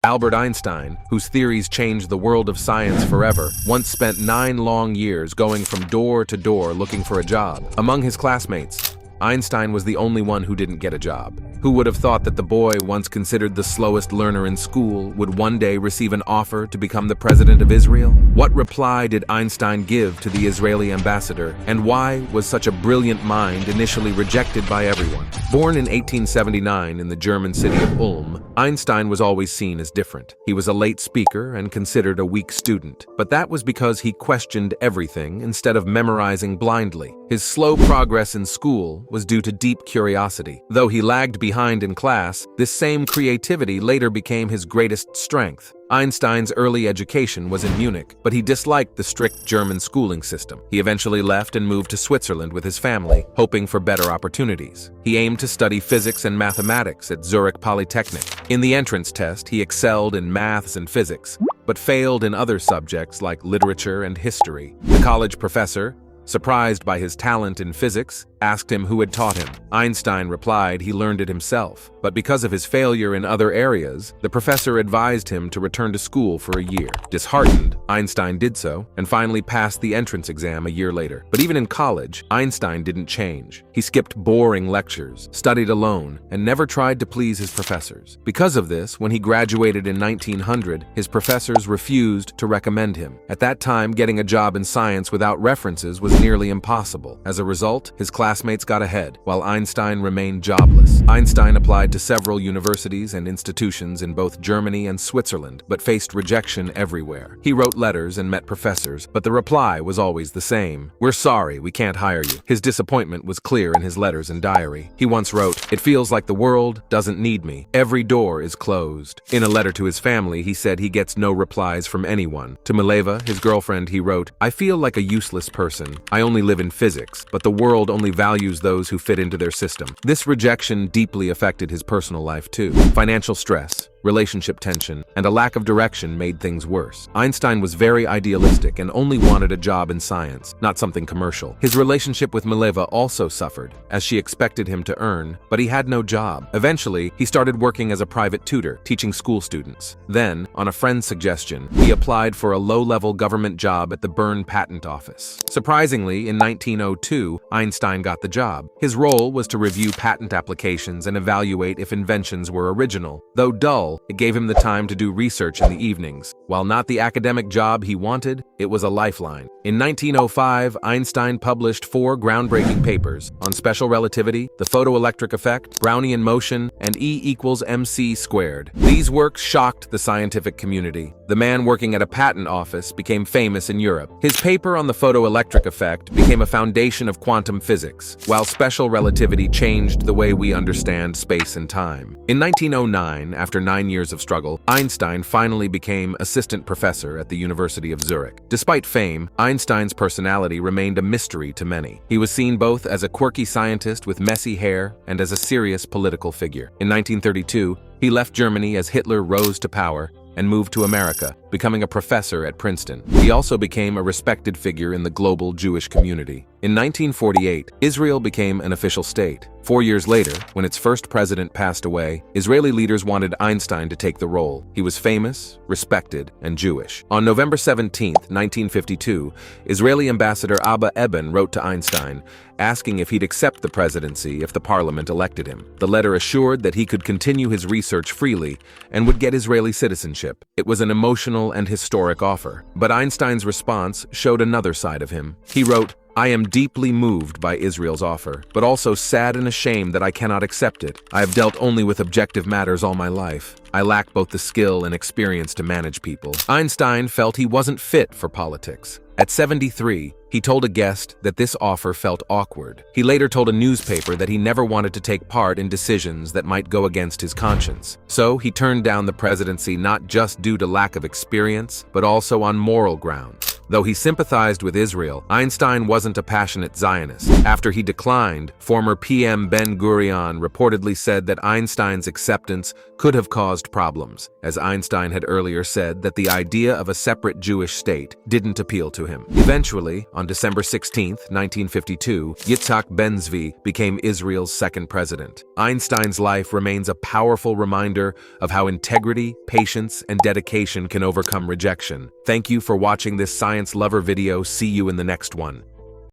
Albert Einstein, whose theories changed the world of science forever, once spent 9 long years going from door to door looking for a job. Among his classmates, Einstein was the only one who didn't get a job. Who would have thought that the boy, once considered the slowest learner in school, would one day receive an offer to become the president of Israel? What reply did Einstein give to the Israeli ambassador, and why was such a brilliant mind initially rejected by everyone? Born in 1879 in the German city of Ulm, Einstein was always seen as different. He was a late speaker and considered a weak student, but that was because he questioned everything instead of memorizing blindly. His slow progress in school was due to deep curiosity. Though he lagged behind in class, this same creativity later became his greatest strength. Einstein's early education was in Munich, but he disliked the strict German schooling system. He eventually left and moved to Switzerland with his family, hoping for better opportunities. He aimed to study physics and mathematics at Zurich Polytechnic. In the entrance test, he excelled in maths and physics, but failed in other subjects like literature and history. The college professor, surprised by his talent in physics, asked him who had taught him. Einstein replied he learned it himself, but because of his failure in other areas, the professor advised him to return to school for a year. Disheartened, Einstein did so, and finally passed the entrance exam a year later. But even in college, Einstein didn't change. He skipped boring lectures, studied alone, and never tried to please his professors. Because of this, when he graduated in 1900, his professors refused to recommend him. At that time, getting a job in science without references was nearly impossible. As a result, his classmates got ahead, while Einstein remained jobless. Einstein applied to several universities and institutions in both Germany and Switzerland, but faced rejection everywhere. He wrote letters and met professors, but the reply was always the same: "We're sorry, we can't hire you." His disappointment was clear in his letters and diary. He once wrote, "It feels like the world doesn't need me. Every door is closed." In a letter to his family, he said he gets no replies from anyone. To Mileva, his girlfriend, he wrote, "I feel like a useless person. I only live in physics, but the world only values those who fit into their system." This rejection deeply affected his personal life too. Financial stress, relationship tension, and a lack of direction made things worse. Einstein was very idealistic and only wanted a job in science, not something commercial. His relationship with Mileva also suffered, as she expected him to earn, but he had no job. Eventually, he started working as a private tutor, teaching school students. Then, on a friend's suggestion, he applied for a low-level government job at the Bern Patent Office. Surprisingly, in 1902, Einstein got the job. His role was to review patent applications and evaluate if inventions were original. Though dull, it gave him the time to do research in the evenings. While not the academic job he wanted, it was a lifeline. In 1905, Einstein published 4 groundbreaking papers on special relativity, the photoelectric effect, Brownian motion, and E=mc². These works shocked the scientific community. The man working at a patent office became famous in Europe. His paper on the photoelectric effect became a foundation of quantum physics, while special relativity changed the way we understand space and time. In 1909, after 9 years of struggle, Einstein finally became assistant professor at the University of Zurich. Despite fame, Einstein's personality remained a mystery to many. He was seen both as a quirky scientist with messy hair and as a serious political figure. In 1932, he left Germany as Hitler rose to power and moved to America, becoming a professor at Princeton. He also became a respected figure in the global Jewish community. In 1948, Israel became an official state. 4 years later, when its first president passed away, Israeli leaders wanted Einstein to take the role. He was famous, respected, and Jewish. On November 17, 1952, Israeli ambassador Abba Eban wrote to Einstein, asking if he'd accept the presidency if the parliament elected him. The letter assured that he could continue his research freely and would get Israeli citizenship. It was an emotional and historic offer. But Einstein's response showed another side of him. He wrote, "I am deeply moved by Israel's offer, but also sad and ashamed that I cannot accept it. I have dealt only with objective matters all my life. I lack both the skill and experience to manage people." Einstein felt he wasn't fit for politics. At 73, he told a guest that this offer felt awkward. He later told a newspaper that he never wanted to take part in decisions that might go against his conscience. So he turned down the presidency not just due to lack of experience, but also on moral grounds. Though he sympathized with Israel, Einstein wasn't a passionate Zionist. After he declined, former PM Ben-Gurion reportedly said that Einstein's acceptance could have caused problems, as Einstein had earlier said that the idea of a separate Jewish state didn't appeal to him. Eventually, on December 16, 1952, Yitzhak Ben-Zvi became Israel's second president. Einstein's life remains a powerful reminder of how integrity, patience, and dedication can overcome rejection. Thank you for watching this science lover video. See you in the next one.